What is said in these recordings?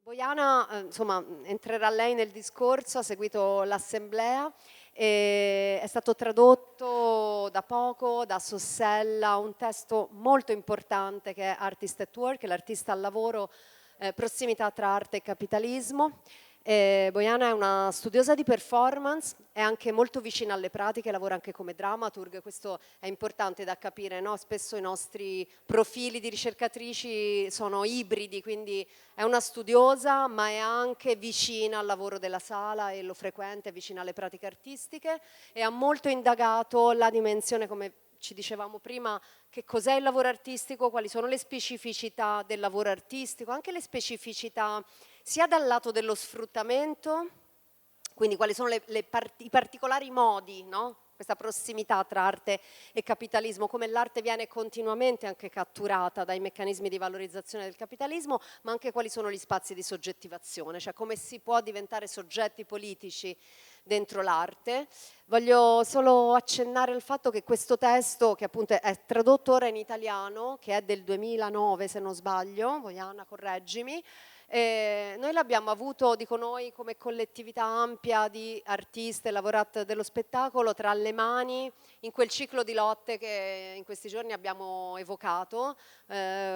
Bojana, insomma, entrerà lei nel discorso, ha seguito l'assemblea, è stato tradotto da poco da Sossella un testo molto importante che è Artist at Work, l'artista al lavoro, prossimità tra arte e capitalismo. Bojana è una studiosa di performance, è anche molto vicina alle pratiche, lavora anche come dramaturg, questo è importante da capire, no? Spesso i nostri profili di ricercatrici sono ibridi, quindi è una studiosa ma è anche vicina al lavoro della sala e lo frequenta, è vicina alle pratiche artistiche e ha molto indagato la dimensione, come ci dicevamo prima, che cos'è il lavoro artistico, quali sono le specificità del lavoro artistico, anche le specificità sia dal lato dello sfruttamento, quindi quali sono i particolari modi, no? Questa prossimità tra arte e capitalismo, come l'arte viene continuamente anche catturata dai meccanismi di valorizzazione del capitalismo, ma anche quali sono gli spazi di soggettivazione, cioè come si può diventare soggetti politici dentro l'arte. Voglio solo accennare al fatto che questo testo, che appunto è tradotto ora in italiano, che è del 2009 se non sbaglio, Bojana correggimi, noi l'abbiamo avuto, dico noi, come collettività ampia di artiste e lavoratori dello spettacolo tra le mani in quel ciclo di lotte che in questi giorni abbiamo evocato,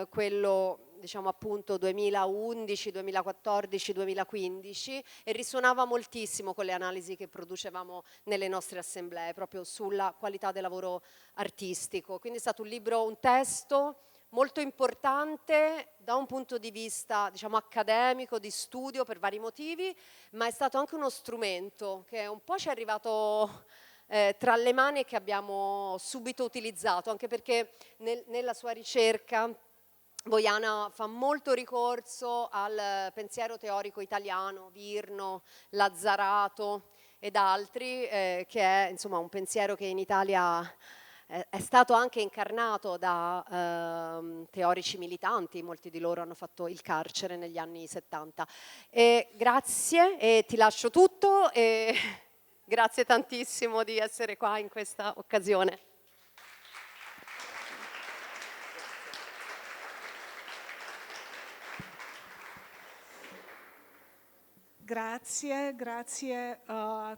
quello diciamo appunto 2011, 2014, 2015 e risuonava moltissimo con le analisi che producevamo nelle nostre assemblee proprio sulla qualità del lavoro artistico. Quindi è stato un libro, un testo molto importante da un punto di vista diciamo accademico, di studio per vari motivi, ma è stato anche uno strumento che un po' ci è arrivato tra le mani e che abbiamo subito utilizzato, anche perché nella sua ricerca Bojana fa molto ricorso al pensiero teorico italiano, Virno, Lazzarato ed altri, che è insomma un pensiero che in Italia è stato anche incarnato da teorici militanti, molti di loro hanno fatto il carcere negli anni 70. Grazie e ti lascio tutto e grazie tantissimo di essere qua in questa occasione. Grazie.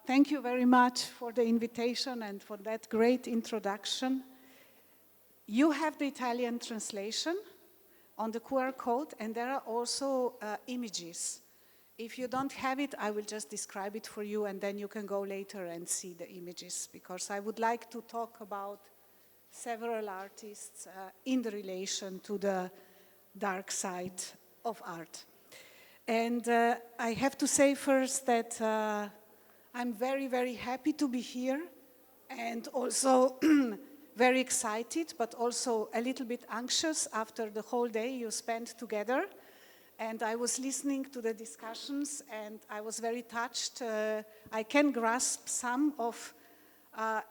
Thank you very much for the invitation and for that great introduction. You have the Italian translation on the QR code, and there are also images. If you don't have it, I will just describe it for you, and then you can go later and see the images, because I would like to talk about several artists in the relation to the dark side of art. And I have to say first that I'm very, very happy to be here and also very excited, but also a little bit anxious after the whole day you spent together. And I was listening to the discussions and I was very touched. I can grasp some of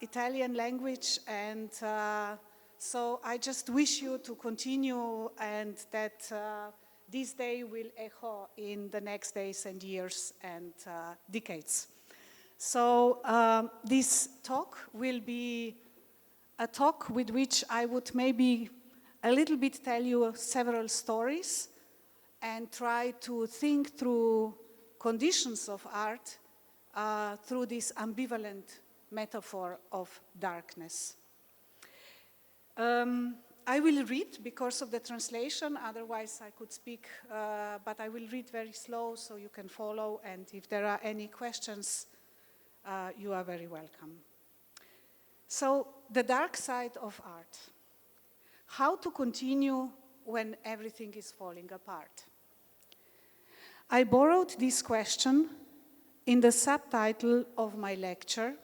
Italian language, and so I just wish you to continue and that this day will echo in the next days and years and decades. So this talk will be a talk with which I would maybe a little bit tell you several stories and try to think through conditions of art through this ambivalent metaphor of darkness. I will read because of the translation, otherwise I could speak, but I will read very slow so you can follow, and if there are any questions, you are very welcome. So, the dark side of art. How to continue when everything is falling apart? I borrowed this question in the subtitle of my lecture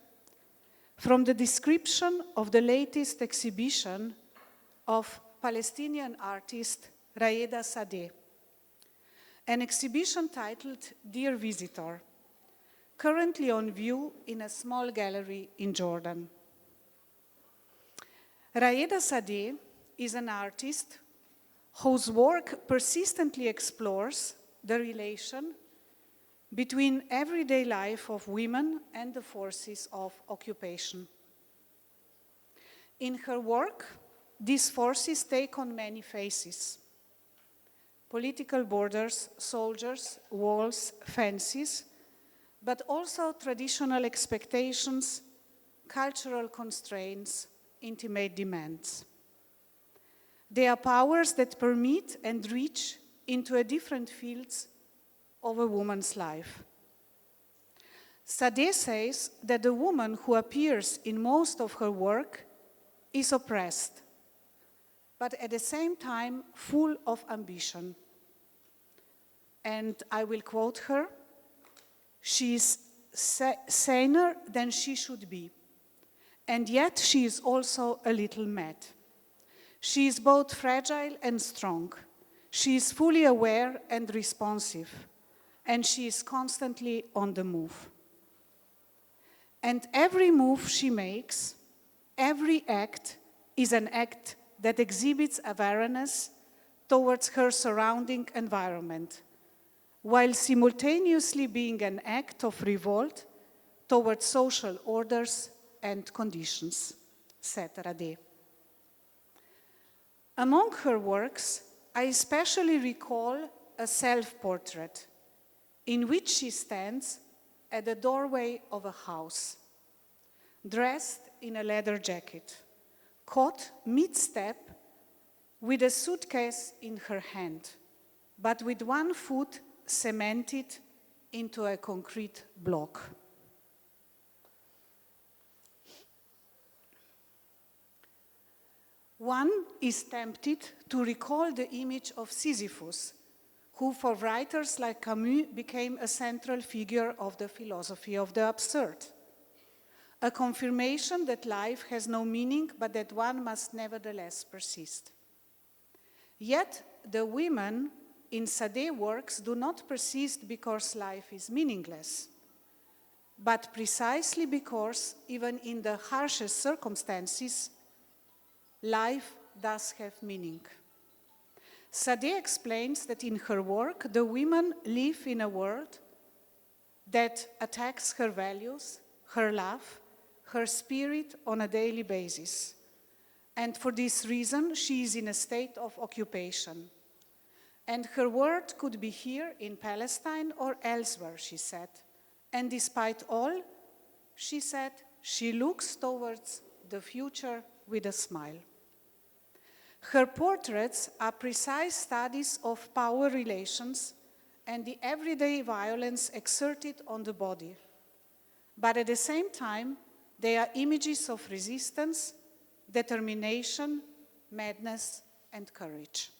from the description of the latest exhibition of Palestinian artist Raeda Saadeh, an exhibition titled Dear Visitor, currently on view in a small gallery in Jordan. Raeda Saadeh is an artist whose work persistently explores the relation between everyday life of women and the forces of occupation. In her work, these forces take on many faces: political borders, soldiers, walls, fences, but also traditional expectations, cultural constraints, intimate demands. They are powers that permit and reach into a different fields of a woman's life. Saadeh says that the woman who appears in most of her work is oppressed, but at the same time full of ambition. And I will quote her, "She is saner than she should be, and yet she is also a little mad. She is both fragile and strong. She is fully aware and responsive, and she is constantly on the move. And every move she makes, every act is an act that exhibits awareness towards her surrounding environment, while simultaneously being an act of revolt towards social orders and conditions," said Raeda. Among her works, I especially recall a self-portrait in which she stands at the doorway of a house, dressed in a leather jacket, caught mid-step with a suitcase in her hand, but with one foot cemented into a concrete block. One is tempted to recall the image of Sisyphus, who for writers like Camus became a central figure of the philosophy of the absurd. A confirmation that life has no meaning, but that one must nevertheless persist. Yet the women in Saadeh works do not persist because life is meaningless, but precisely because even in the harshest circumstances, life does have meaning. Saadeh explains that in her work, the women live in a world that attacks her values, her love, her spirit on a daily basis. And for this reason, she is in a state of occupation. And her work could be here in Palestine or elsewhere, she said. And despite all, she said, she looks towards the future with a smile. Her portraits are precise studies of power relations and the everyday violence exerted on the body. But at the same time, they are images of resistance, determination, madness, and courage.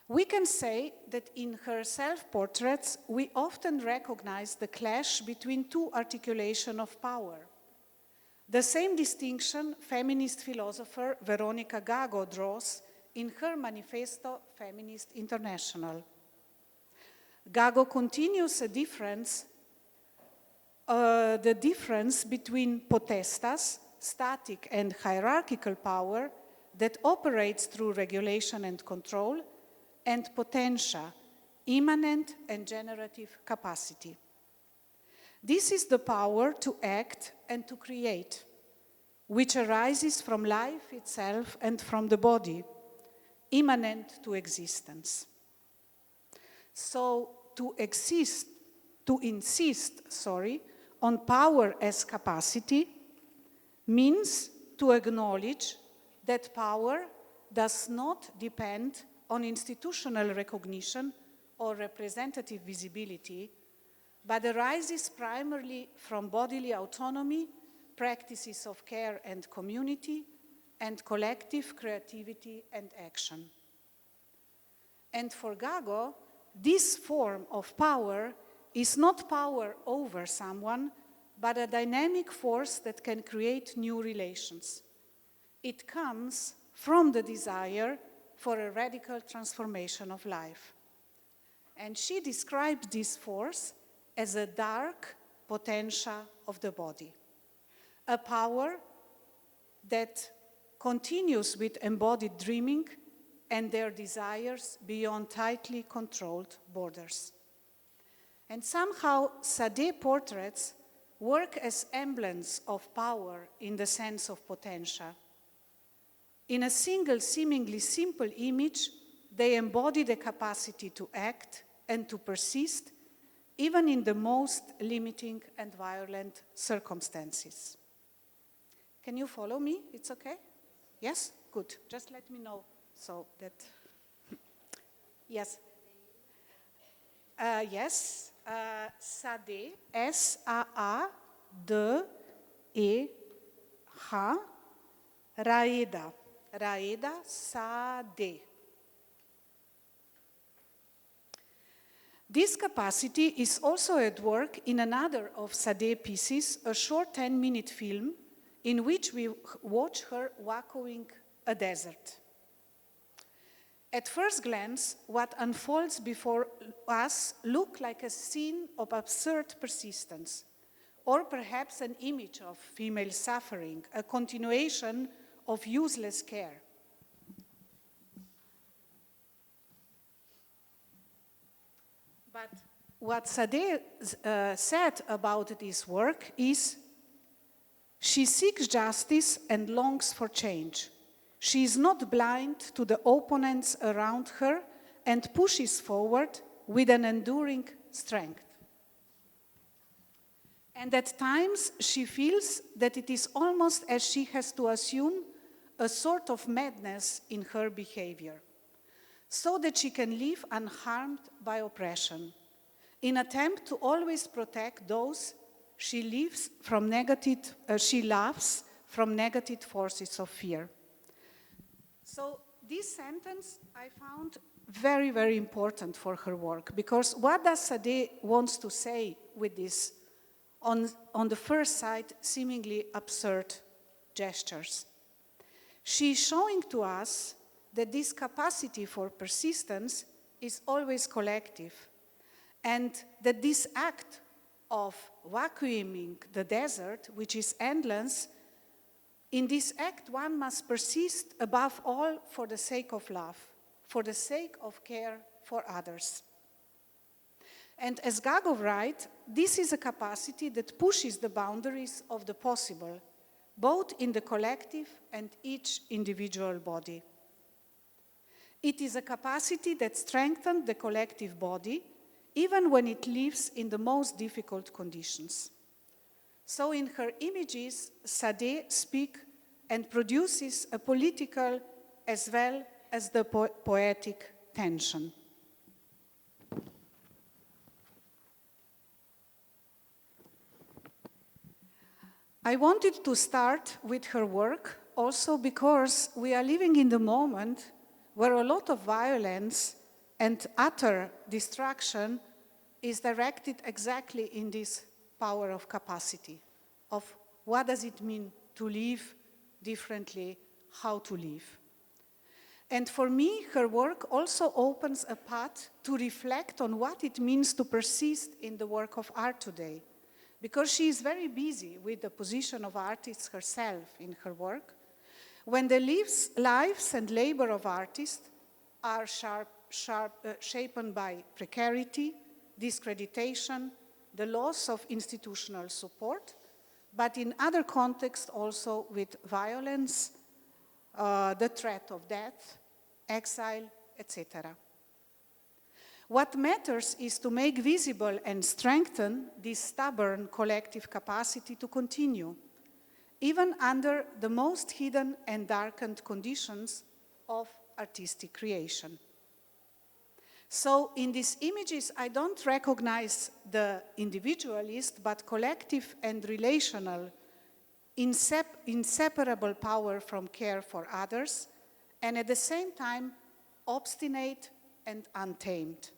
We can say that in her self-portraits, we often recognize the clash between two articulations of power. The same distinction feminist philosopher Veronica Gago draws in her manifesto Feminist International. Gago continues the difference between potestas, static and hierarchical power that operates through regulation and control, and potentia, immanent and generative capacity. This is the power to act and to create, which arises from life itself and from the body, immanent to existence. So to insist on power as capacity means to acknowledge that power does not depend on institutional recognition or representative visibility, but arises primarily from bodily autonomy, practices of care and community, and collective creativity and action. And for Gago, this form of power is not power over someone, but a dynamic force that can create new relations. It comes from the desire for a radical transformation of life. And she described this force as a dark potentia of the body, a power that continues with embodied dreaming and their desires beyond tightly controlled borders. And somehow, Saadeh portraits work as emblems of power in the sense of potentia. In a single, seemingly simple image, they embody the capacity to act and to persist, even in the most limiting and violent circumstances. Can you follow me? It's okay? Yes? Good. Just let me know so that... Yes. Yes. Saadeh, S-A-A-D-E-H, Raeda. Raeda Saadeh. This capacity is also at work in another of Saadeh pieces, a short 10-minute film in which we watch her wacoing a desert. At first glance, what unfolds before us looks like a scene of absurd persistence, or perhaps an image of female suffering, a continuation of useless care. But what Saadeh said about this work is, she seeks justice and longs for change. She is not blind to the opponents around her and pushes forward with an enduring strength. And at times she feels that it is almost as she has to assume a sort of madness in her behavior, so that she can live unharmed by oppression, in attempt to always protect those she loves from negative forces of fear. So this sentence I found very, very important for her work, because what does Saadeh wants to say with this, on the first sight, seemingly absurd gestures? She is showing to us that this capacity for persistence is always collective, and that this act of vacuuming the desert, which is endless, in this act one must persist above all for the sake of love, for the sake of care for others. And as Gagov writes, this is a capacity that pushes the boundaries of the possible, both in the collective and each individual body. It is a capacity that strengthens the collective body, even when it lives in the most difficult conditions. So in her images, Saadeh speaks and produces a political as well as the poetic tension. I wanted to start with her work also because we are living in the moment where a lot of violence and utter destruction is directed exactly in this power of capacity, of what does it mean to live differently, how to live. And for me, her work also opens a path to reflect on what it means to persist in the work of art today, because she is very busy with the position of artists herself in her work, when the lives and labor of artists are shaped by precarity, discreditation, the loss of institutional support, but in other contexts also with violence, the threat of death, exile, etc. What matters is to make visible and strengthen this stubborn collective capacity to continue, even under the most hidden and darkened conditions of artistic creation. So in these images, I don't recognize the individualist, but collective and relational, inseparable power from care for others, and at the same time, obstinate and untamed.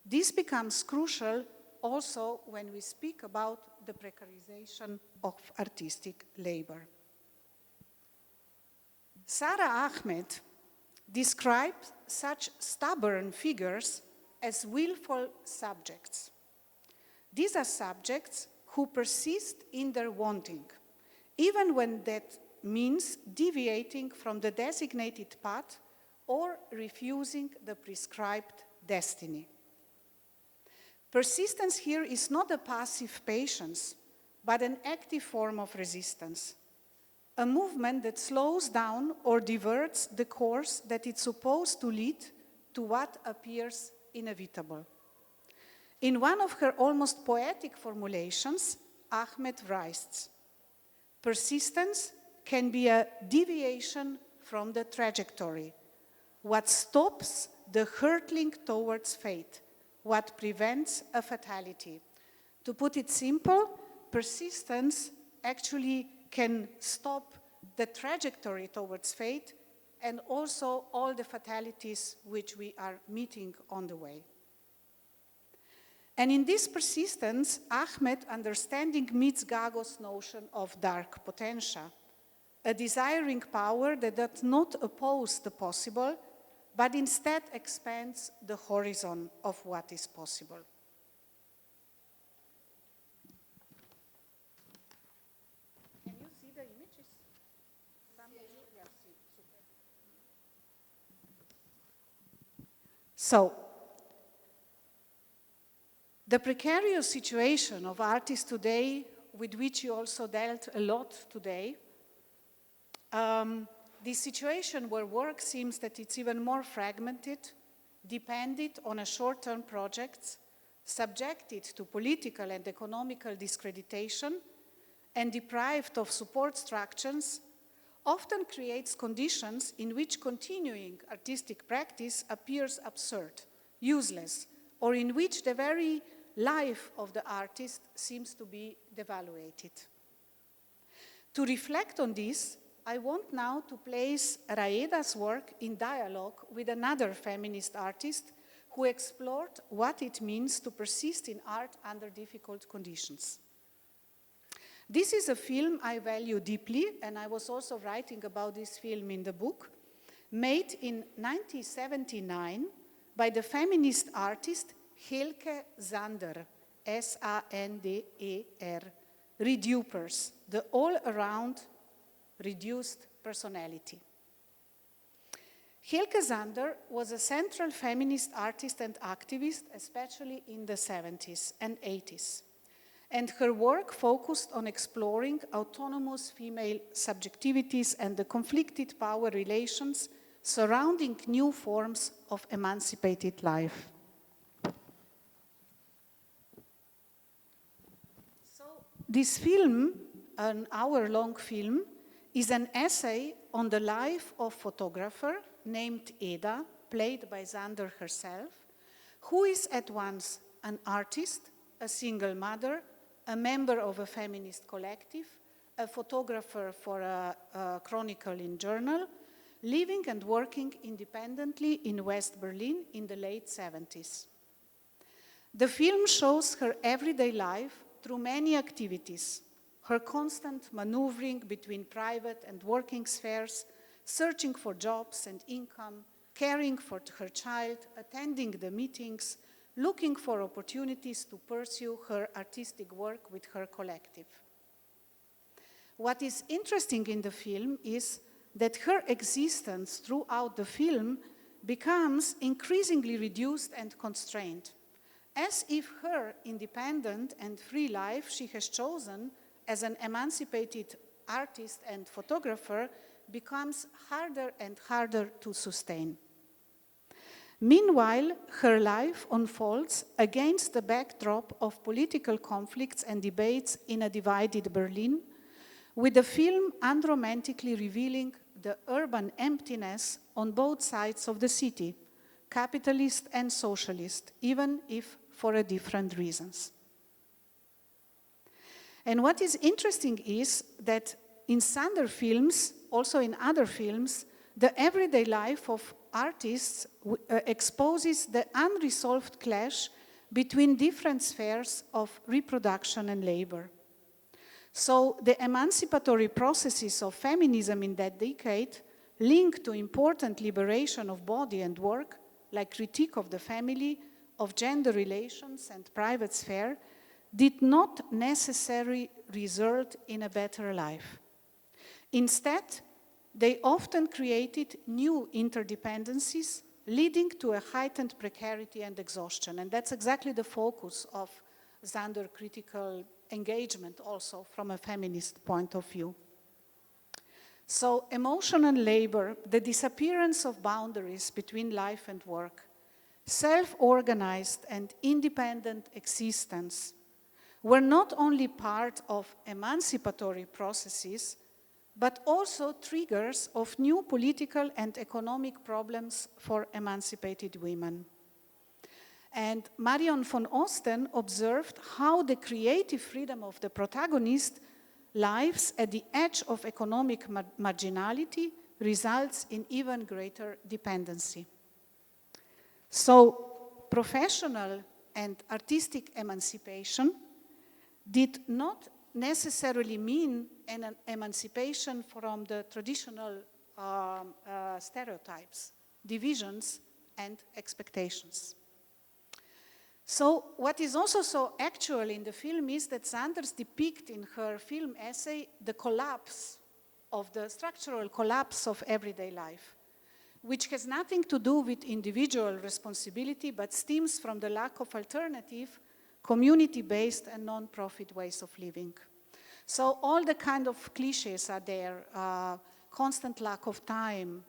This becomes crucial also when we speak about the precarization of artistic labor. Sara Ahmed describes such stubborn figures as willful subjects. These are subjects who persist in their wanting, even when that means deviating from the designated path or refusing the prescribed destiny. Persistence here is not a passive patience, but an active form of resistance. a movement that slows down or diverts the course that it's supposed to lead to what appears inevitable. In one of her almost poetic formulations, Ahmed writes, "Persistence can be a deviation from the trajectory, what stops the hurtling towards fate, what prevents a fatality." To put it simple, persistence actually can stop the trajectory towards fate and also all the fatalities which we are meeting on the way. And in this persistence, Ahmed understanding meets Gago's notion of dark potential, a desiring power that does not oppose the possible, but instead expands the horizon of what is possible. Can you see the images? Yes, super. So, the precarious situation of artists today, with which you also dealt a lot today, this situation where work seems that it's even more fragmented, dependent on a short-term projects, subjected to political and economical discreditation, and deprived of support structures, often creates conditions in which continuing artistic practice appears absurd, useless, or in which the very life of the artist seems to be devaluated. To reflect on this, I want now to place Raeda's work in dialogue with another feminist artist who explored what it means to persist in art under difficult conditions. This is a film I value deeply, and I was also writing about this film in the book, made in 1979 by the feminist artist Helke Zander, S-A-N-D-E-R, Redupers, the all-around reduced personality. Helke Zander was a central feminist artist and activist, especially in the 70s and 80s. And her work focused on exploring autonomous female subjectivities and the conflicted power relations surrounding new forms of emancipated life. So, this film, an hour-long film, is an essay on the life of a photographer named Eda, played by Zander herself, who is at once an artist, a single mother, a member of a feminist collective, a photographer for a chronicling journal, living and working independently in West Berlin in the late 70s. The film shows her everyday life through many activities, her constant maneuvering between private and working spheres, searching for jobs and income, caring for her child, attending the meetings, looking for opportunities to pursue her artistic work with her collective. What is interesting in the film is that her existence throughout the film becomes increasingly reduced and constrained, as if her independent and free life she has chosen as an emancipated artist and photographer becomes harder and harder to sustain. Meanwhile, her life unfolds against the backdrop of political conflicts and debates in a divided Berlin, with the film unromantically revealing the urban emptiness on both sides of the city, capitalist and socialist, even if for different reasons. And what is interesting is that in Zander films, also in other films, the everyday life of artists exposes the unresolved clash between different spheres of reproduction and labor. So the emancipatory processes of feminism in that decade, linked to important liberation of body and work, like critique of the family, of gender relations and private sphere, did not necessarily result in a better life. Instead, they often created new interdependencies, leading to a heightened precarity and exhaustion. And that's exactly the focus of Zander critical engagement also from a feminist point of view. So emotional labor, the disappearance of boundaries between life and work, self-organized and independent existence were not only part of emancipatory processes, but also triggers of new political and economic problems for emancipated women. And Marion von Osten observed how the creative freedom of the protagonist lives at the edge of economic marginality results in even greater dependency. So, professional and artistic emancipation did not necessarily mean an emancipation from the traditional stereotypes, divisions, and expectations. So what is also so actual in the film is that Sanders depicts in her film essay the collapse of the structural collapse of everyday life, which has nothing to do with individual responsibility, but stems from the lack of alternative, community-based and non-profit ways of living. So all the kind of cliches are there, constant lack of time,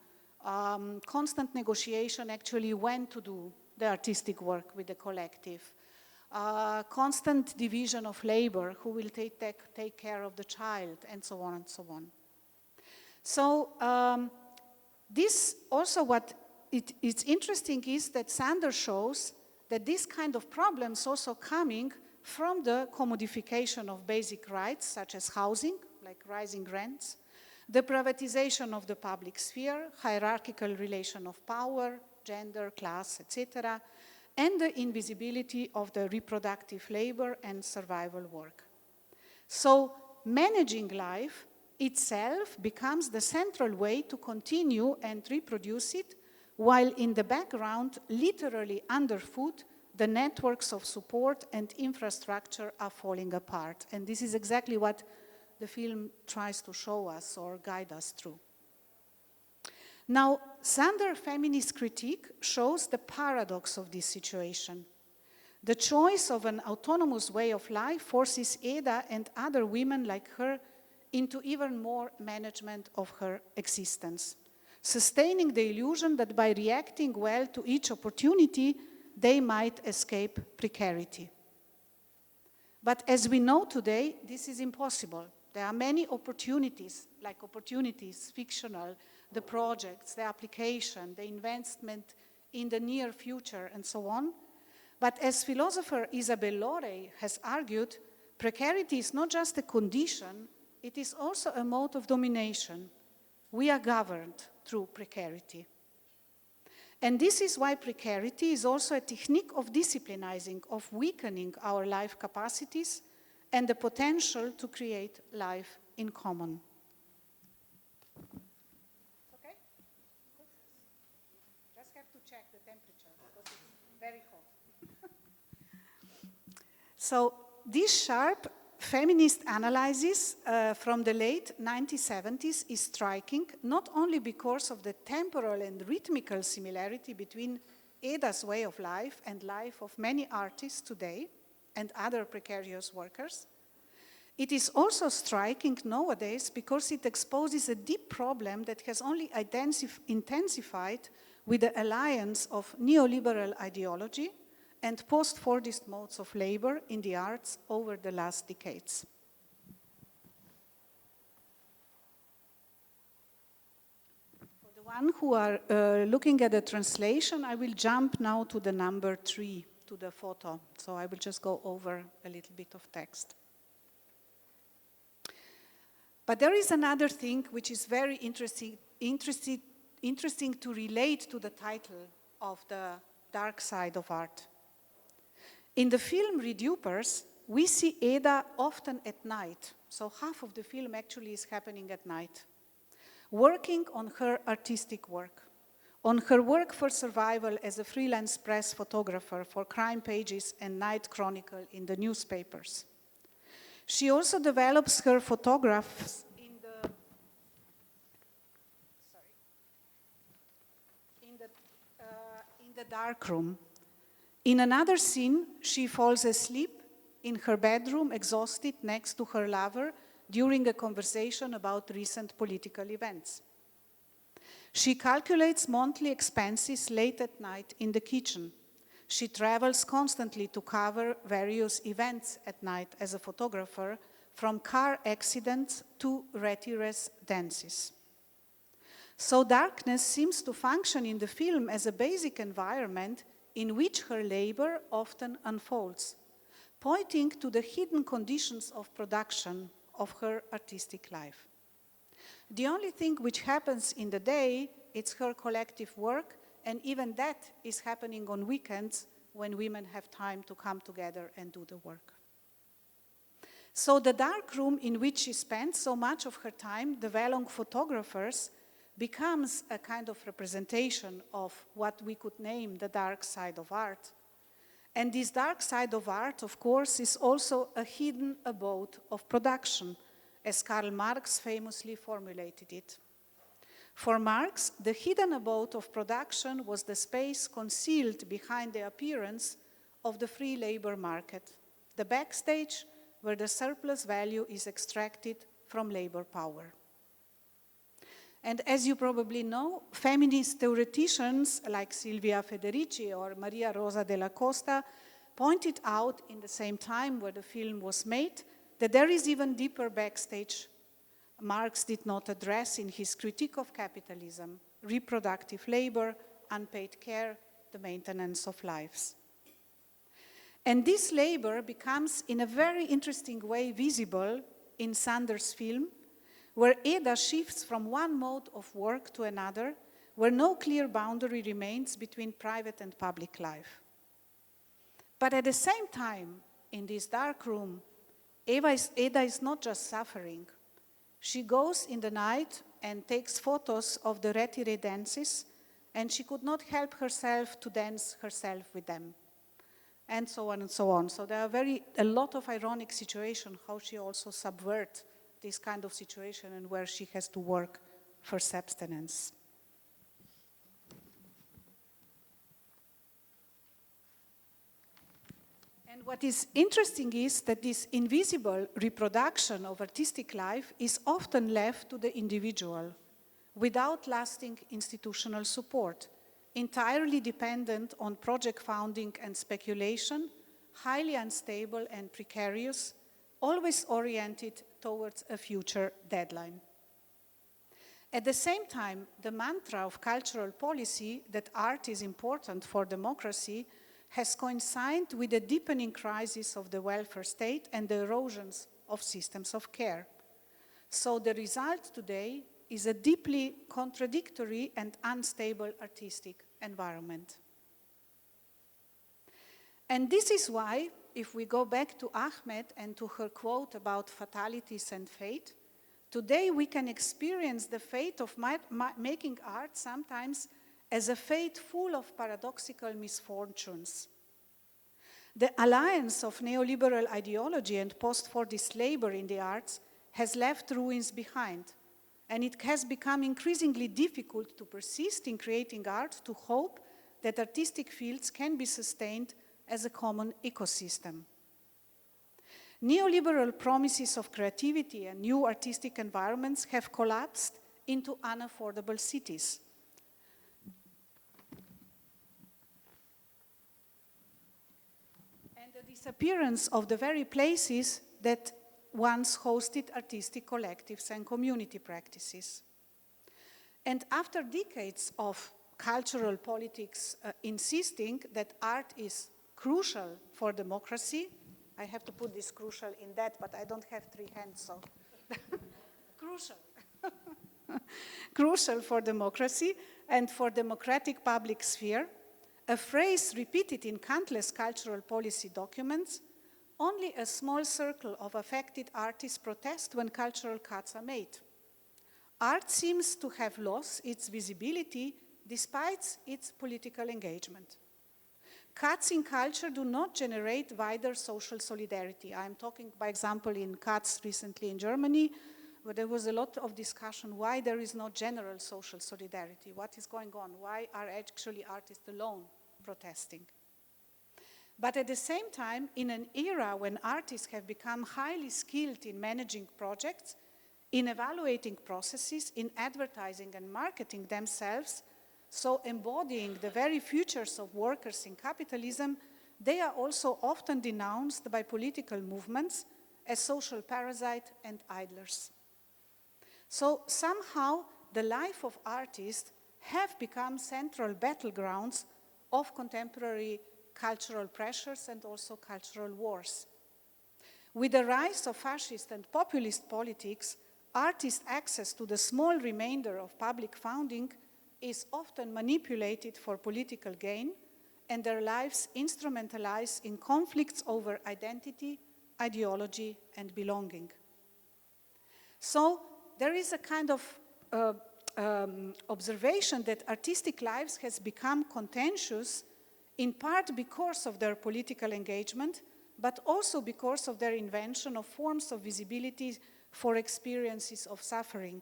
constant negotiation actually when to do the artistic work with the collective, constant division of labor, who will take care of the child, and so on and so on. So this also what it's interesting is that Sanders shows that this kind of problems also coming from the commodification of basic rights, such as housing, like rising rents, the privatization of the public sphere, hierarchical relation of power, gender, class, etc., and the invisibility of the reproductive labor and survival work. So managing life itself becomes the central way to continue and reproduce it, while in the background, literally underfoot, the networks of support and infrastructure are falling apart. And this is exactly what the film tries to show us or guide us through. Now, Sanders' feminist critique shows the paradox of this situation. The choice of an autonomous way of life forces Ada and other women like her into even more management of her existence, sustaining the illusion that by reacting well to each opportunity, they might escape precarity. But as we know today, this is impossible. There are many opportunities, like opportunities, fictional, the projects, the application, the investment in the near future, and so on. But as philosopher Isabelle Lauray has argued, precarity is not just a condition, it is also a mode of domination. We are governed through precarity. And this is why precarity is also a technique of disciplinizing, of weakening our life capacities and the potential to create life in common. Okay? Just have to check the temperature because it's very hot. So this sharp feminist analysis from the late 1970s is striking, not only because of the temporal and rhythmical similarity between Ada's way of life and life of many artists today and other precarious workers. It is also striking nowadays because it exposes a deep problem that has only intensified with the alliance of neoliberal ideology and post-Fordist modes of labor in the arts over the last decades. For the one who are looking at the translation, I will jump now to the number 3, to the photo. So I will just go over a little bit of text. But there is another thing which is very interesting to relate to the title of the dark side of art. In the film Redupers, we see Ada often at night. So half of the film actually is happening at night, working on her artistic work, on her work for survival as a freelance press photographer for crime pages and Night Chronicle in the newspapers. She also develops her photographs in the darkroom. In another scene, she falls asleep in her bedroom, exhausted, next to her lover, during a conversation about recent political events. She calculates monthly expenses late at night in the kitchen. She travels constantly to cover various events at night as a photographer, from car accidents to retirement dances. So darkness seems to function in the film as a basic environment in which her labor often unfolds, pointing to the hidden conditions of production of her artistic life. The only thing which happens in the day is her collective work, and even that is happening on weekends when women have time to come together and do the work. So the dark room in which she spends so much of her time developing photographers becomes a kind of representation of what we could name the dark side of art. And this dark side of art, of course, is also a hidden abode of production, as Karl Marx famously formulated it. For Marx, the hidden abode of production was the space concealed behind the appearance of the free labor market, the backstage where the surplus value is extracted from labor power. And as you probably know, feminist theoreticians like Silvia Federici or Maria Rosa della Costa pointed out in the same time where the film was made that there is even deeper backstage Marx did not address in his critique of capitalism: reproductive labor, unpaid care, the maintenance of lives. And this labor becomes in a very interesting way visible in Sanders' film, where Eda shifts from one mode of work to another, where no clear boundary remains between private and public life. But at the same time, in this dark room, Eda is not just suffering. She goes in the night and takes photos of the retiré dances, and she could not help herself to dance herself with them, and so on and so on. So there are a lot of ironic situations how she also subverts this kind of situation and where she has to work for subsistence. And what is interesting is that this invisible reproduction of artistic life is often left to the individual without lasting institutional support, entirely dependent on project funding and speculation, highly unstable and precarious, always oriented towards a future deadline. At the same time, the mantra of cultural policy that art is important for democracy has coincided with the deepening crisis of the welfare state and the erosions of systems of care. So the result today is a deeply contradictory and unstable artistic environment. And this is why, if we go back to Ahmed and to her quote about fatalities and fate, today we can experience the fate of making art sometimes as a fate full of paradoxical misfortunes. The alliance of neoliberal ideology and post-Fordist labor in the arts has left ruins behind, and it has become increasingly difficult to persist in creating art to hope that artistic fields can be sustained as a common ecosystem. Neoliberal promises of creativity and new artistic environments have collapsed into unaffordable cities. And the disappearance of the very places that once hosted artistic collectives and community practices. And after decades of cultural politics insisting that art is crucial for democracy, I have to put this crucial in that, but I don't have 3 hands, so crucial. Crucial for democracy and for democratic public sphere, a phrase repeated in countless cultural policy documents, only a small circle of affected artists protest when cultural cuts are made. Art seems to have lost its visibility despite its political engagement. Cuts in culture do not generate wider social solidarity. I'm talking, by example, in cuts recently in Germany, where there was a lot of discussion why there is no general social solidarity. What is going on? Why are actually artists alone protesting? But at the same time, in an era when artists have become highly skilled in managing projects, in evaluating processes, in advertising and marketing themselves, so embodying the very futures of workers in capitalism, they are also often denounced by political movements as social parasites and idlers. So somehow the life of artists have become central battlegrounds of contemporary cultural pressures and also cultural wars. With the rise of fascist and populist politics, artists' access to the small remainder of public funding is often manipulated for political gain, and their lives instrumentalized in conflicts over identity, ideology, and belonging. So there is a kind of observation that artistic lives has become contentious in part because of their political engagement, but also because of their invention of forms of visibility for experiences of suffering.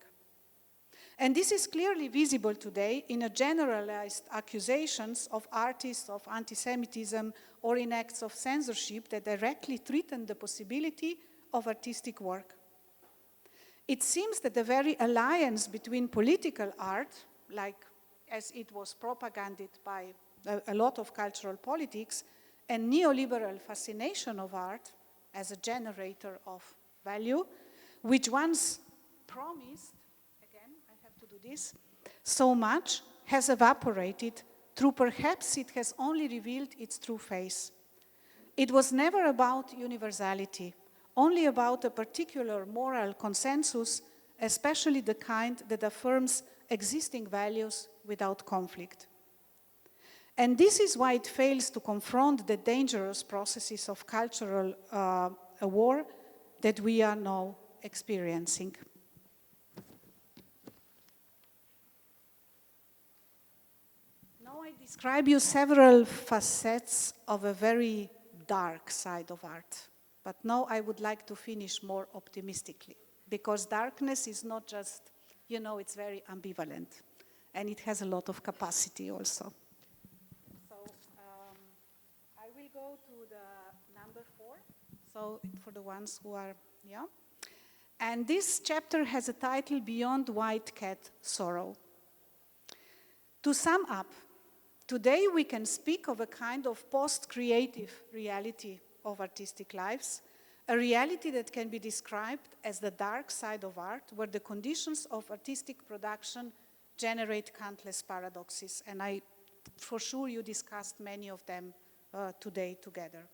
And this is clearly visible today in a generalized accusations of artists of anti-Semitism or in acts of censorship that directly threaten the possibility of artistic work. It seems that the very alliance between political art, like as it was propagated by a lot of cultural politics, and neoliberal fascination of art as a generator of value, which once promised, again, I have to do this, so much, has evaporated, through perhaps it has only revealed its true face. It was never about universality, only about a particular moral consensus, especially the kind that affirms existing values without conflict. And this is why it fails to confront the dangerous processes of cultural war that we are now experiencing. Now I describe you several facets of a very dark side of art. But now I would like to finish more optimistically, because darkness is not just, you know, it's very ambivalent, and it has a lot of capacity also. I will go to the number 4, so for the ones who are, yeah. And this chapter has a title, Beyond White Cat Sorrow. To sum up, today we can speak of a kind of post-creative reality of artistic lives, a reality that can be described as the dark side of art, where the conditions of artistic production generate countless paradoxes, and for sure you discussed many of them today together.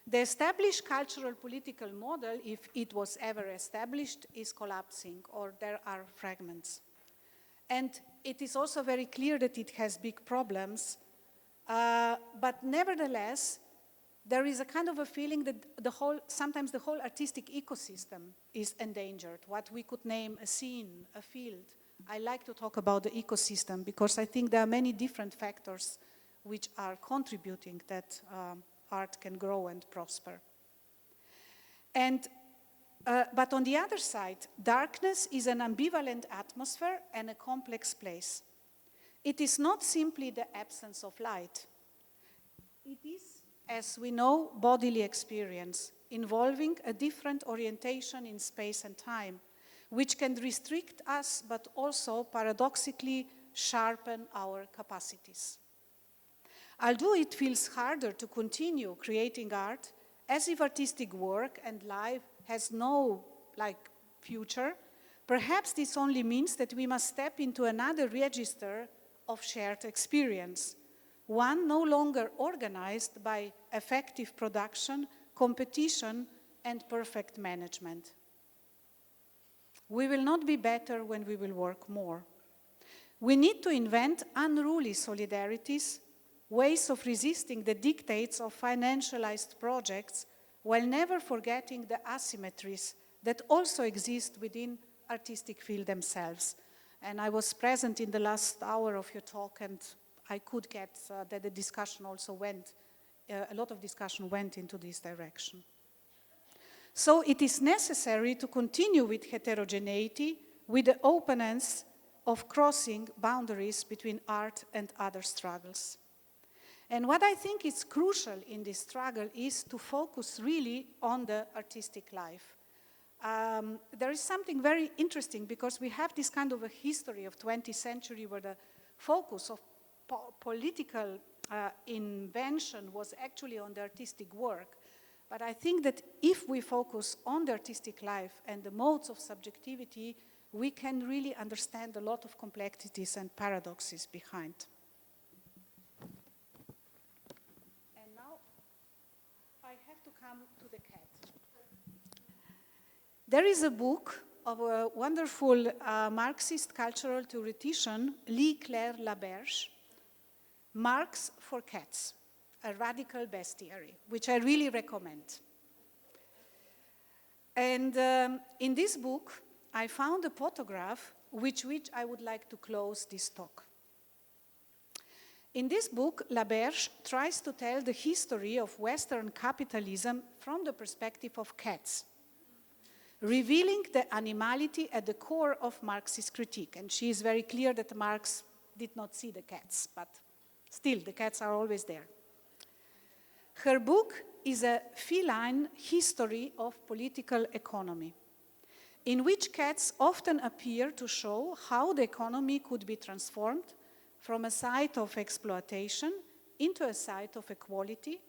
The established cultural political model, if it was ever established, is collapsing, or there are fragments. And it is also very clear that it has big problems, but nevertheless, there is a kind of a feeling that sometimes the whole artistic ecosystem is endangered, what we could name a scene, a field. I like to talk about the ecosystem because I think there are many different factors which are contributing that art can grow and prosper. And, but on the other side, darkness is an ambivalent atmosphere and a complex place. It is not simply the absence of light. It is, as we know, bodily experience, involving a different orientation in space and time, which can restrict us, but also paradoxically sharpen our capacities. Although it feels harder to continue creating art, as if artistic work and life has no future, perhaps this only means that we must step into another register of shared experience, one no longer organized by effective production, competition, and perfect management. We will not be better when we will work more. We need to invent unruly solidarities, ways of resisting the dictates of financialized projects, while never forgetting the asymmetries that also exist within artistic fields themselves. And I was present in the last hour of your talk, and I could get that the discussion also went, a lot of discussion went into this direction. So it is necessary to continue with heterogeneity, with the openness of crossing boundaries between art and other struggles. And what I think is crucial in this struggle is to focus really on the artistic life. There is something very interesting because we have this kind of a history of 20th century where the focus of political invention was actually on the artistic work. But I think that if we focus on the artistic life and the modes of subjectivity, we can really understand a lot of complexities and paradoxes behind. And now I have to come to the cat. There is a book of a wonderful Marxist cultural theoretician, Claire Laberge, Marx for Cats, a radical bestiary, which I really recommend. And in this book, I found a photograph which I would like to close this talk. In this book, Laberge tries to tell the history of Western capitalism from the perspective of cats, revealing the animality at the core of Marxist critique. And she is very clear that Marx did not see the cats, but still, the cats are always there. Her book is a feline history of political economy, in which cats often appear to show how the economy could be transformed from a site of exploitation into a site of equality,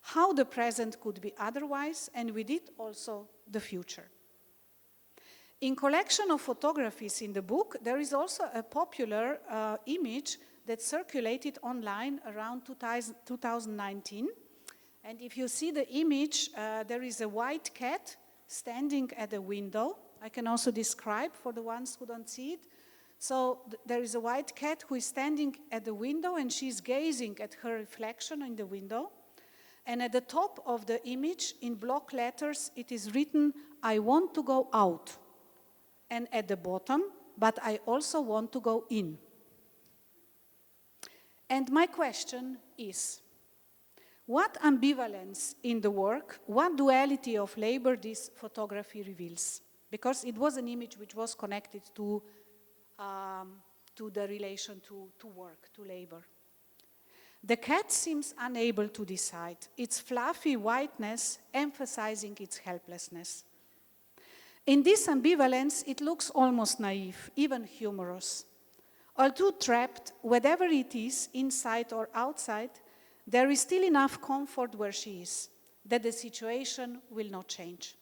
how the present could be otherwise, and with it also the future. In collection of photographies in the book, there is also a popular image that circulated online around 2019. And if you see the image, there is a white cat standing at a window. I can also describe for the ones who don't see it. So there is a white cat who is standing at the window and she's gazing at her reflection in the window. And at the top of the image, in block letters, it is written, "I want to go out." And at the bottom, "But I also want to go in." And my question is, what ambivalence in the work, what duality of labor this photography reveals? Because it was an image which was connected to the relation to work, to labor. The cat seems unable to decide, its fluffy whiteness emphasizing its helplessness. In this ambivalence, it looks almost naive, even humorous. Although trapped, whatever it is, inside or outside, there is still enough comfort where she is, that the situation will not change.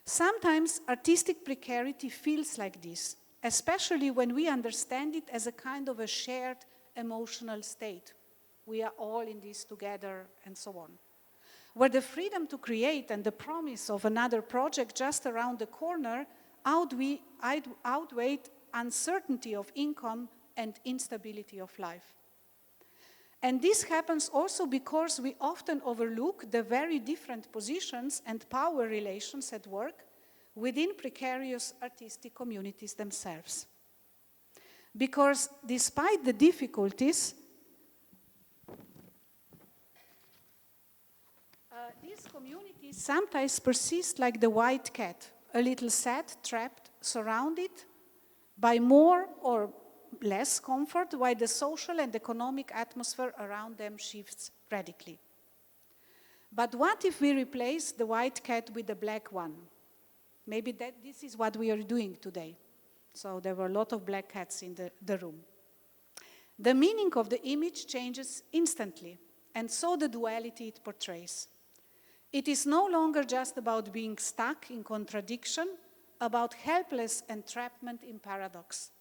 Sometimes artistic precarity feels like this, especially when we understand it as a kind of a shared emotional state. We are all in this together and so on. Where the freedom to create and the promise of another project just around the corner outweigh uncertainty of income and instability of life. And this happens also because we often overlook the very different positions and power relations at work within precarious artistic communities themselves. Because despite the difficulties, these communities sometimes persist like the white cat, a little sad, trapped, surrounded by more or less comfort, while the social and economic atmosphere around them shifts radically. But what if we replace the white cat with the black one? Maybe this is what we are doing today. So there were a lot of black cats in the room. The meaning of the image changes instantly, and so the duality it portrays. It is no longer just about being stuck in contradiction, about helpless entrapment in paradox.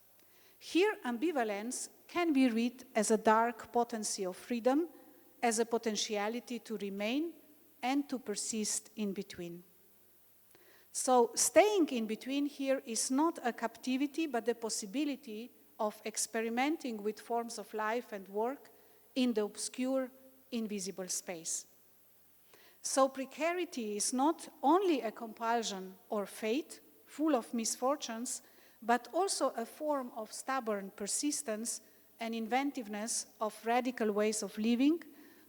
Here, ambivalence can be read as a dark potency of freedom, as a potentiality to remain and to persist in between. So, staying in between here is not a captivity, but the possibility of experimenting with forms of life and work in the obscure, invisible space. So, precarity is not only a compulsion or fate, full of misfortunes, but also a form of stubborn persistence and inventiveness of radical ways of living,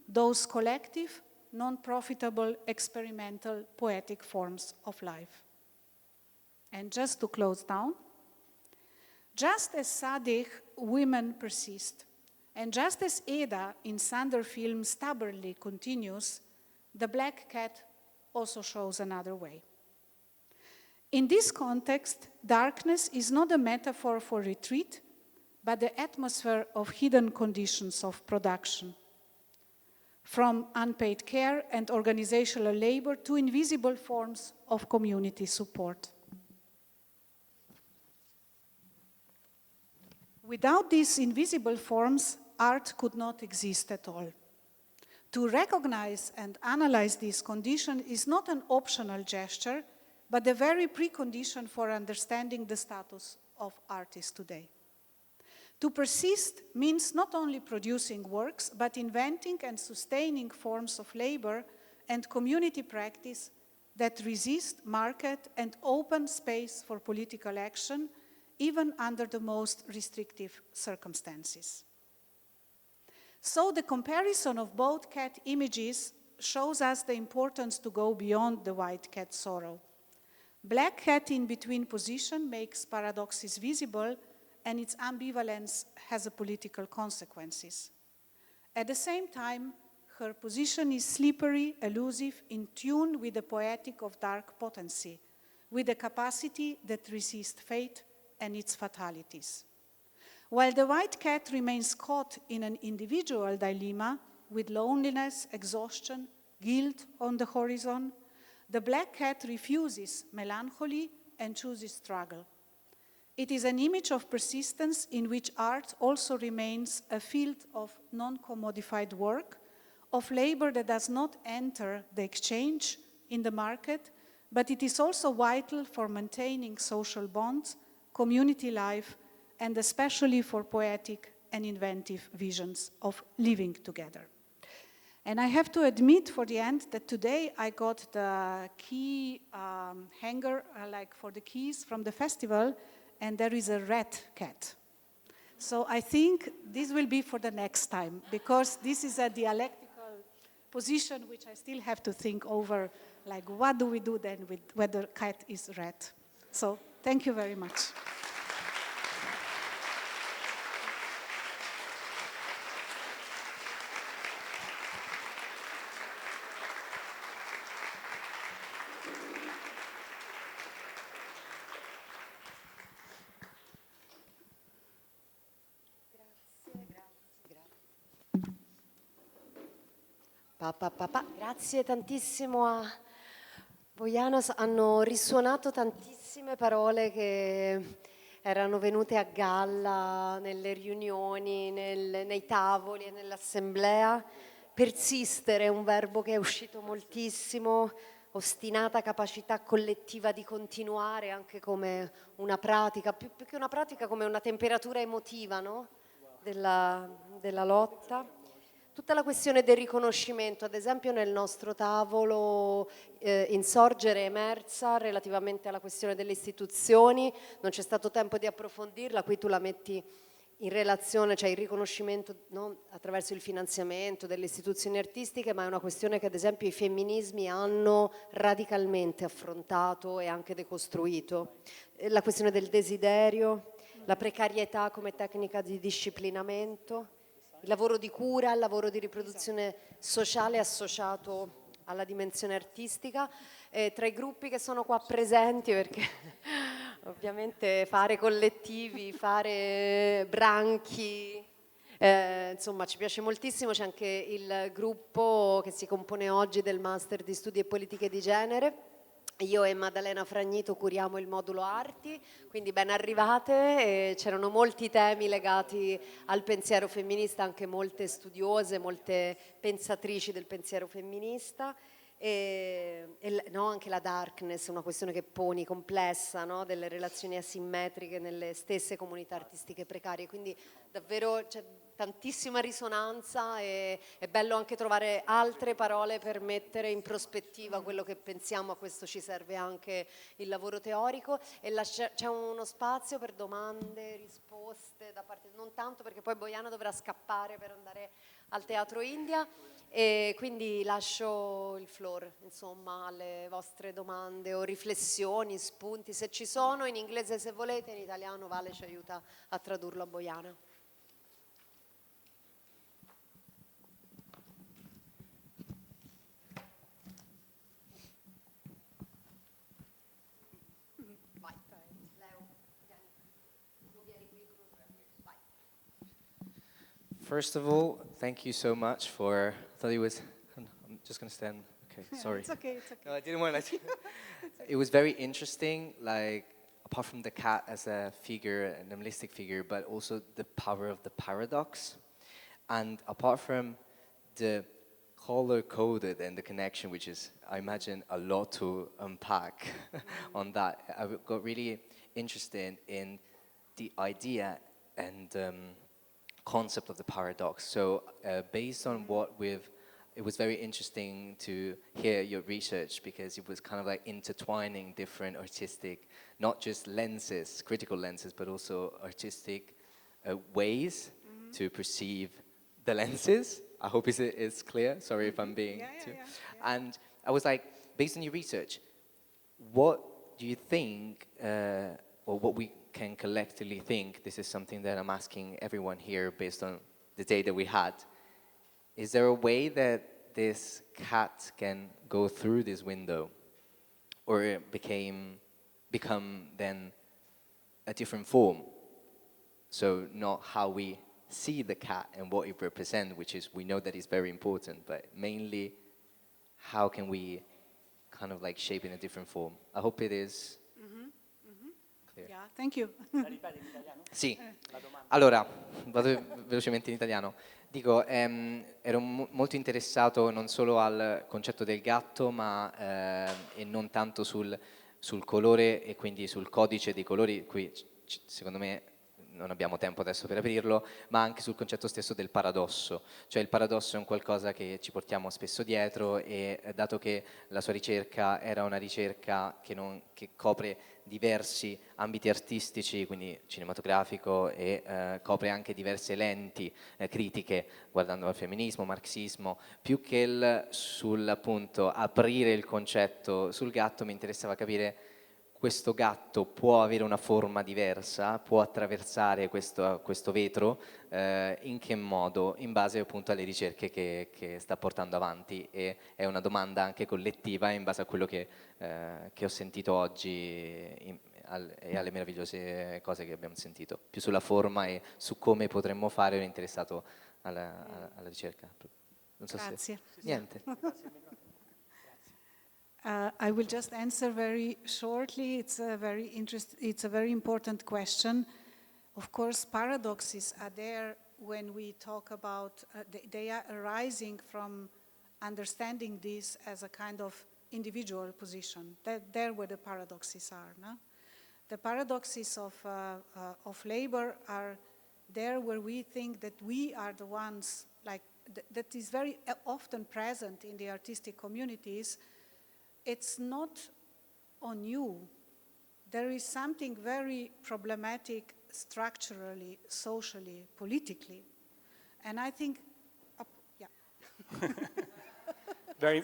those collective, non-profitable, experimental, poetic forms of life. And just to close down, just as Saadeh, women persist, And just as Ada in Sander film stubbornly continues, the black cat also shows another way. In this context, darkness is not a metaphor for retreat, but the atmosphere of hidden conditions of production. From unpaid care and organizational labor to invisible forms of community support. Without these invisible forms, art could not exist at all. To recognize and analyze this condition is not an optional gesture, but the very precondition for understanding the status of artists today. To persist means not only producing works, but inventing and sustaining forms of labor and community practice that resist market and open space for political action, even under the most restrictive circumstances. So the comparison of both cat images shows us the importance to go beyond the white cat sorrow. Black cat in between position makes paradoxes visible, and its ambivalence has a political consequences. At the same time, her position is slippery, elusive, in tune with the poetic of dark potency, with a capacity that resists fate and its fatalities. While the white cat remains caught in an individual dilemma with loneliness, exhaustion, guilt on the horizon, the black cat refuses melancholy and chooses struggle. It is an image of persistence in which art also remains a field of non-commodified work, of labor that does not enter the exchange in the market, but it is also vital for maintaining social bonds, community life, and especially for poetic and inventive visions of living together. And I have to admit for the end that today I got the key hanger, like for the keys from the festival, and there is a red cat. So I think this will be for the next time, because this is a dialectical position which I still have to think over, like what do we do then with whether cat is red? So thank you very much. Grazie tantissimo a Bojana, hanno risuonato tantissime parole che erano venute a galla nelle riunioni, nei tavoli e nell'assemblea. Persistere è un verbo che è uscito moltissimo, ostinata capacità collettiva di continuare anche come una pratica, più che una pratica come una temperatura emotiva, no? della lotta. Tutta la questione del riconoscimento, ad esempio nel nostro tavolo insorgere è emersa relativamente alla questione delle istituzioni, non c'è stato tempo di approfondirla, qui tu la metti in relazione, cioè il riconoscimento, no, attraverso il finanziamento delle istituzioni artistiche, ma è una questione che ad esempio i femminismi hanno radicalmente affrontato e anche decostruito. La questione del desiderio, la precarietà come tecnica di disciplinamento, il lavoro di cura, il lavoro di riproduzione sociale associato alla dimensione artistica. Tra i gruppi che sono qua presenti, perché ovviamente fare collettivi, fare branchi, insomma ci piace moltissimo, c'è anche il gruppo che si compone oggi del Master di Studi e Politiche di Genere. Io e Maddalena Fragnito curiamo il modulo arti, quindi ben arrivate. C'erano molti temi legati al pensiero femminista, anche molte studiose, molte pensatrici del pensiero femminista. No, anche la darkness, una questione che poni complessa, no? Delle relazioni asimmetriche nelle stesse comunità artistiche precarie, quindi davvero c'è tantissima risonanza e è bello anche trovare altre parole per mettere in prospettiva quello che pensiamo. A questo ci serve anche il lavoro teorico, e c'è uno spazio per domande, risposte da parte, non tanto perché poi Bojana dovrà scappare per andare al Teatro India, e quindi lascio il floor, insomma, alle vostre domande o riflessioni, spunti, se ci sono, in inglese se volete, in italiano Vale ci aiuta a tradurlo a Bojana. First of all, thank you so much for, I thought it was, I'm just going to stand, okay, sorry. It's okay, it's okay. No, I didn't want to, it was very interesting, like, apart from the cat as a figure, an animalistic figure, but also the power of the paradox. And apart from the color-coded and the connection, which is, I imagine, a lot to unpack on that, I got really interested in the idea and concept of the paradox. So based on what it was very interesting to hear your research, because it was kind of like intertwining different artistic, not just lenses, critical lenses, but also artistic ways to perceive the lenses. I hope it's clear. Sorry if I'm being too. Yeah. And I was like, based on your research, what do you think, or what we can collectively think, this is something that I'm asking everyone here based on the data we had, is there a way that this cat can go through this window, or become then a different form? So not how we see the cat and what it represents, which is, we know that it's very important, but mainly how can we kind of like shape in a different form? I hope it is clear. Yeah, thank you. Sì, allora vado velocemente in italiano. Dico, ero molto interessato non solo al concetto del gatto, ma e non tanto sul colore e quindi sul codice dei colori. Qui secondo me non abbiamo tempo adesso per aprirlo, ma anche sul concetto stesso del paradosso. Cioè il paradosso è un qualcosa che ci portiamo spesso dietro, e dato che la sua ricerca era una ricerca che copre diversi ambiti artistici, quindi cinematografico, e copre anche diverse lenti critiche, guardando al femminismo, marxismo, più che sul appunto aprire il concetto sul gatto, mi interessava capire: questo gatto può avere una forma diversa, può attraversare questo vetro, in che modo? In base appunto alle ricerche che sta portando avanti, e è una domanda anche collettiva in base a quello che ho sentito oggi e alle meravigliose cose che abbiamo sentito. Più sulla forma e su come potremmo fare, ero interessato alla ricerca. Non so. Grazie. Niente. I will just answer very shortly. It's a very important question. Of course, paradoxes are there when we talk about, they are arising from understanding this as a kind of individual position. There where the paradoxes are. No? The paradoxes of labor are there where we think that we are the ones, like that is very often present in the artistic communities. It's not on you. There is something very problematic structurally, socially, politically. And I think, yeah. Very,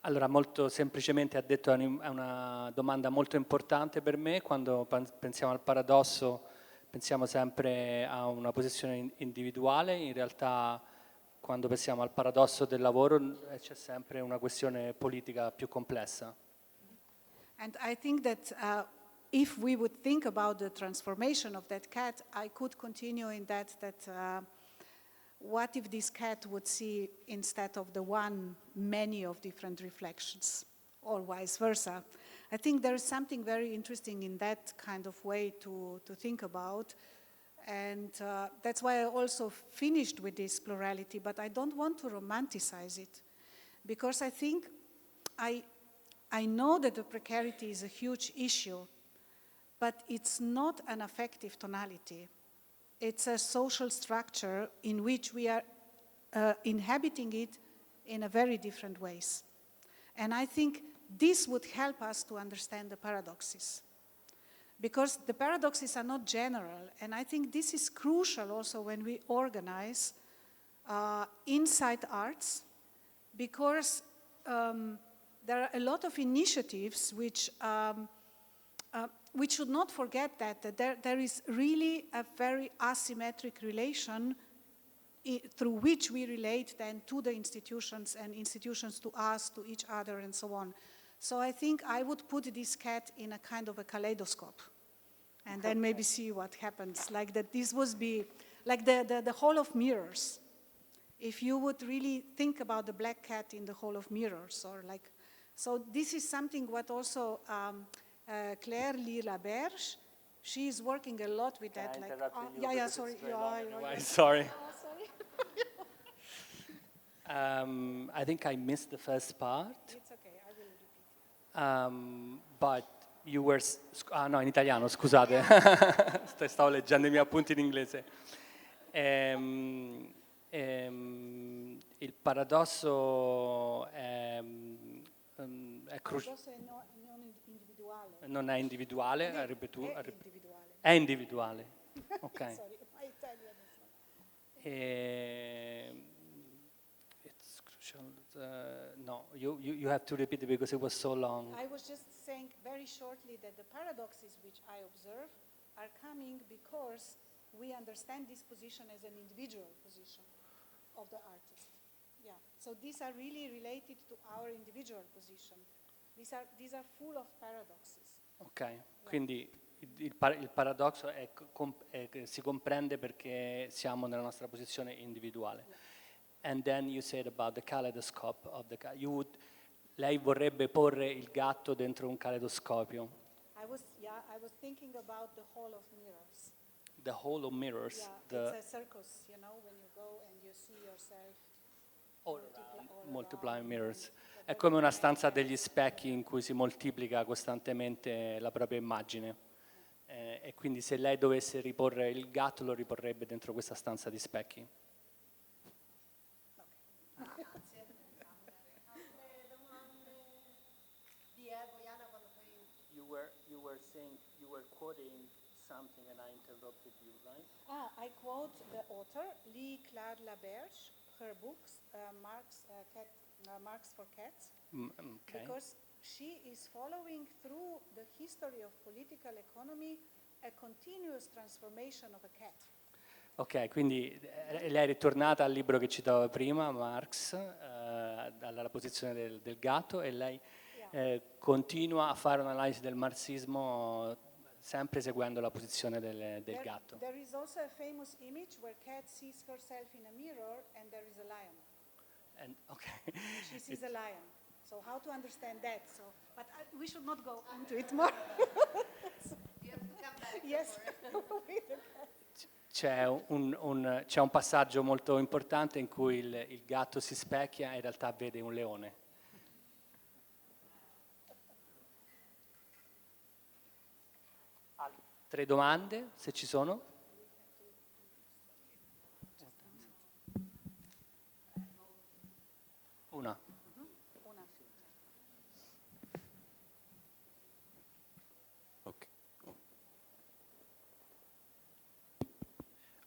Allora, molto semplicemente ha detto, è una domanda molto importante per me. Quando pensiamo al paradosso, pensiamo sempre a una posizione individuale. In realtà, quando pensiamo al paradosso del lavoro, c'è sempre una questione politica più complessa. And I think that if we would think about the transformation of that cat, I could continue in that what if this cat would see, instead of the one, many of different reflections, or vice versa. I think there is something very interesting in that kind of way to think about, and that's why I also finished with this plurality, but I don't want to romanticize it, because I think I know that the precarity is a huge issue, but it's not an affective tonality. It's a social structure in which we are inhabiting it in a very different ways. And I think this would help us to understand the paradoxes, because the paradoxes are not general, and I think this is crucial also when we organize inside arts, because there are a lot of initiatives which we should not forget that there is really a very asymmetric relation through which we relate then to the institutions, and institutions to us, to each other, and so on. So I think I would put this cat in a kind of a kaleidoscope and then maybe see what happens. Like that this would be like the hall of mirrors. If you would really think about the black cat in the hall of mirrors, or like, so this is something what also Claire Lee-Laberge, she is working a lot with that. Like, sorry. Sorry. I think I missed the first part. It's okay, I will repeat. But you were... no, in italiano, scusate. Stavo leggendo i miei appunti in inglese. Il paradosso è cruciale. Non è individuale, ha ripetuto. È individuale. Ok. Sorry, my Italian is not. It's crucial. No, you have to repeat it because it was so long. I was just saying very shortly that the paradoxes which I observe are coming because we understand this position as an individual position of the artist. Yeah. So these are really related to our individual position. These are full of paradoxes. Ok, quindi il paradosso si comprende perché siamo nella nostra posizione individuale. And then you said about the kaleidoscope of the cat. Lei vorrebbe porre il gatto dentro un caleidoscopio. I was thinking about the hall of mirrors. The hall of mirrors. Yeah, it's a circus, you know, when you go and you see yourself. Multiply mirrors. È come una stanza degli specchi in cui si moltiplica costantemente la propria immagine. E quindi se lei dovesse riporre il gatto, lo riporrebbe dentro questa stanza di specchi. Grazie. Altre domande? Bojana, quando poi... You were quoting something and I interrupted you, right? I quote the author, Lee Claire Laberge, her books, Marks for Cats, Okay. because she is following through the history of political economy a continuous transformation of a cat. Ok, quindi lei è ritornata al libro che citava prima, Marx, dalla posizione del gatto, e lei continua a fare un'analisi del marxismo sempre seguendo la posizione del gatto. There is also a famous image where cat sees herself in a mirror and there is a lion. Okay. She sees a lion. So how to understand that? So, but we should not go into it more. You have to come back. Yes. C'è un passaggio molto importante in cui il gatto si specchia e in realtà vede un leone. Altre domande, se ci sono? Una. Okay.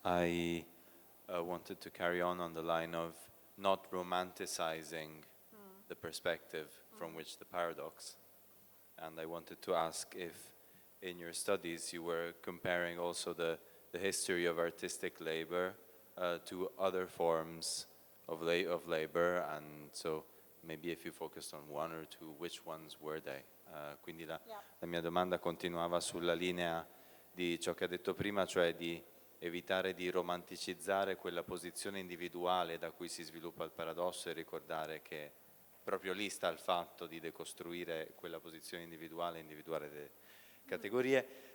I wanted to carry on the line of not romanticizing the perspective from which the paradox. And I wanted to ask if in your studies you were comparing also the history of artistic labor to other forms of labor, and so maybe if you focused on one or two, which ones were they? Quindi la mia domanda continuava sulla linea di ciò che ha detto prima, cioè di evitare di romanticizzare quella posizione individuale da cui si sviluppa il paradosso e ricordare che proprio lì sta il fatto di decostruire quella posizione individuale e individuare le categorie.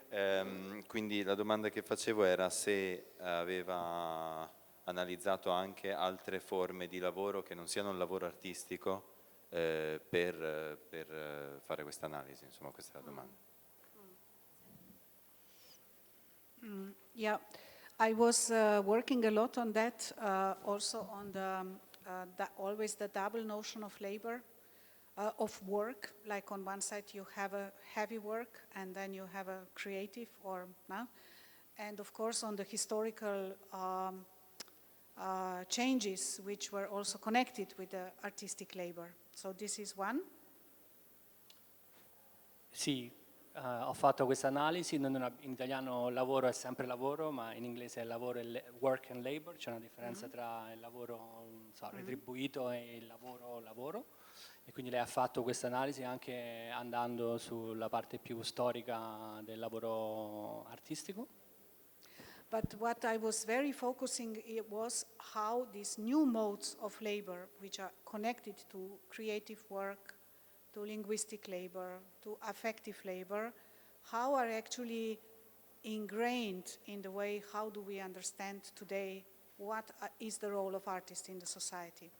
Quindi la domanda che facevo era se aveva analizzato anche altre forme di lavoro che non siano il lavoro artistico per fare questa analisi, insomma questa è la domanda. Yeah, I was working a lot on that, also on always the double notion of labor, of work, like on one side you have a heavy work and then you have a creative and of course on the historical changes which were also connected with the artistic labor. So this is one. Sì, ho fatto questa analisi, in italiano lavoro è sempre lavoro, ma in inglese è lavoro e work and labor, c'è una differenza tra il lavoro retribuito e il lavoro. E quindi lei ha fatto questa analisi anche andando sulla parte più storica del lavoro artistico? But what I was very focusing it was how these new modes of labor, which are connected to creative work, to linguistic labor, to affective labor, how are actually ingrained in the way how do we understand today what is the role of artists in the society.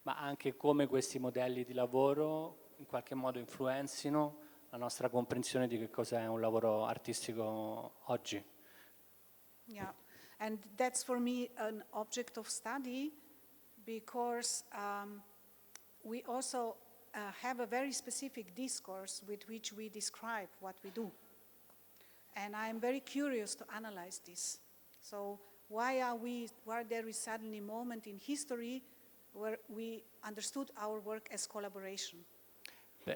Ma anche come questi modelli di lavoro in qualche modo influenzino la nostra comprensione di che cos'è un lavoro artistico oggi. Yeah, and that's for me an object of study because we also have a very specific discourse with which we describe what we do. And I'm very curious to analyze this. So why there is suddenly a moment in history where we understood our work as collaboration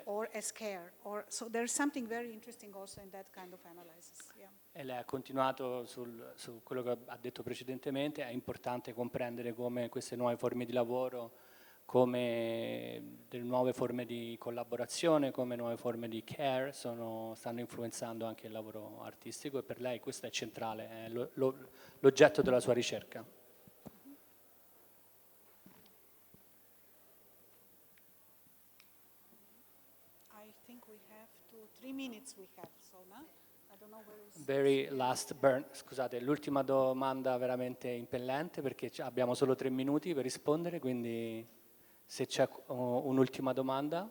or as care? So there's something very interesting also in that kind of analysis. Yeah. E lei ha continuato su quello che ha detto precedentemente, è importante comprendere come queste nuove forme di lavoro, come delle nuove forme di collaborazione, come nuove forme di care stanno influenzando anche il lavoro artistico, e per lei questo è centrale, è l'oggetto della sua ricerca. I think we have 3 minutes we have, so now I don't know where is... Very last burn, scusate, l'ultima domanda veramente impellente perché abbiamo solo 3 minuti per rispondere, quindi se c'è un'ultima domanda.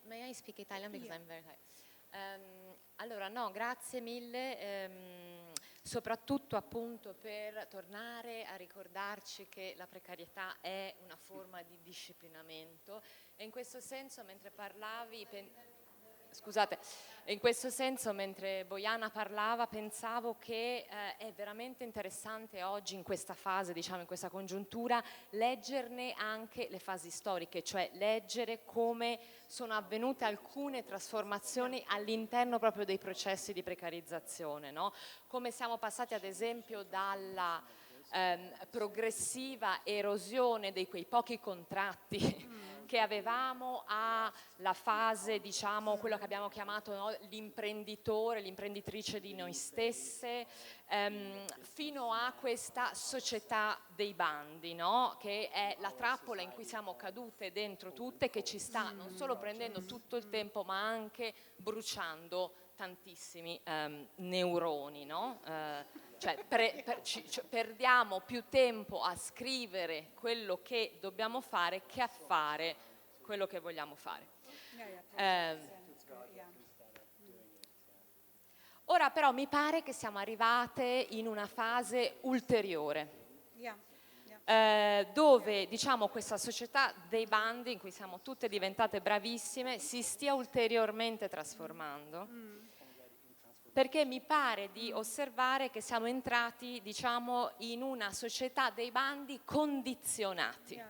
May I speak Italian because I'm very tired. Allora, no, grazie mille, soprattutto appunto per tornare a ricordarci che la precarietà è una forma di disciplinamento, e in questo senso mentre parlavi, in questo senso mentre Bojana parlava pensavo che è veramente interessante oggi in questa fase, diciamo in questa congiuntura, leggerne anche le fasi storiche, cioè leggere come sono avvenute alcune trasformazioni all'interno proprio dei processi di precarizzazione, no? Come siamo passati ad esempio dalla progressiva erosione di quei pochi contratti che avevamo alla fase, diciamo, quello che abbiamo chiamato, no, l'imprenditore, l'imprenditrice di noi stesse, fino a questa società dei bandi, no? Che è la trappola in cui siamo cadute dentro tutte, che ci sta non solo prendendo tutto il tempo ma anche bruciando tantissimi neuroni, no? Cioè perdiamo più tempo a scrivere quello che dobbiamo fare che a fare quello che vogliamo fare. Ora però mi pare che siamo arrivate in una fase ulteriore, dove diciamo questa società dei bandi in cui siamo tutte diventate bravissime si stia ulteriormente trasformando. Perché mi pare di osservare che siamo entrati, diciamo, in una società dei bandi condizionati.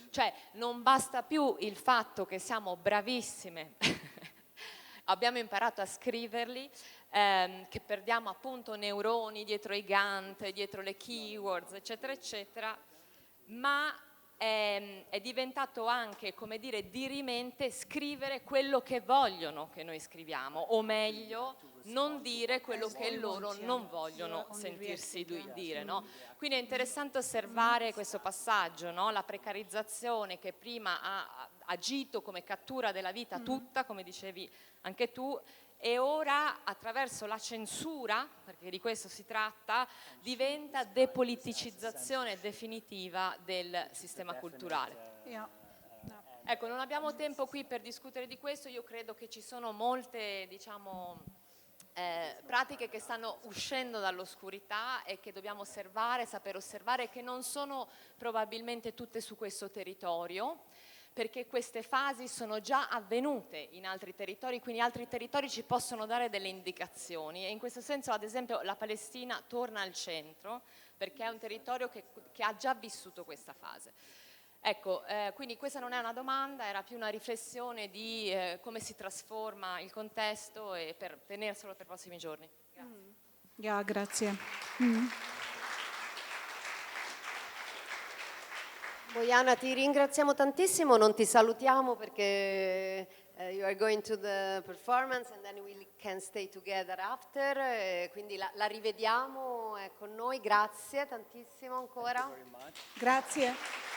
Cioè non basta più il fatto che siamo bravissime, abbiamo imparato a scriverli, che perdiamo appunto neuroni dietro i Gantt, dietro le keywords, eccetera, eccetera, ma è diventato anche, come dire, dirimente scrivere quello che vogliono che noi scriviamo, o meglio, non dire quello che loro non vogliono sentirsi dire, no? Quindi è interessante osservare questo passaggio, no? La precarizzazione che prima ha agito come cattura della vita tutta, come dicevi anche tu, e ora attraverso la censura, perché di questo si tratta, diventa depoliticizzazione definitiva del sistema culturale. Ecco, non abbiamo tempo qui per discutere di questo, io credo che ci sono molte, diciamo, pratiche che stanno uscendo dall'oscurità e che dobbiamo osservare, saper osservare, che non sono probabilmente tutte su questo territorio, perché queste fasi sono già avvenute in altri territori, quindi altri territori ci possono dare delle indicazioni, e in questo senso ad esempio la Palestina torna al centro perché è un territorio che ha già vissuto questa fase. Ecco, quindi questa non è una domanda, era più una riflessione di come si trasforma il contesto, e per tenerselo per i prossimi giorni. Grazie. Grazie. Bojana, ti ringraziamo tantissimo, non ti salutiamo perché you are going to the performance and then we can stay together after, quindi la rivediamo, è con noi, grazie tantissimo ancora. Grazie.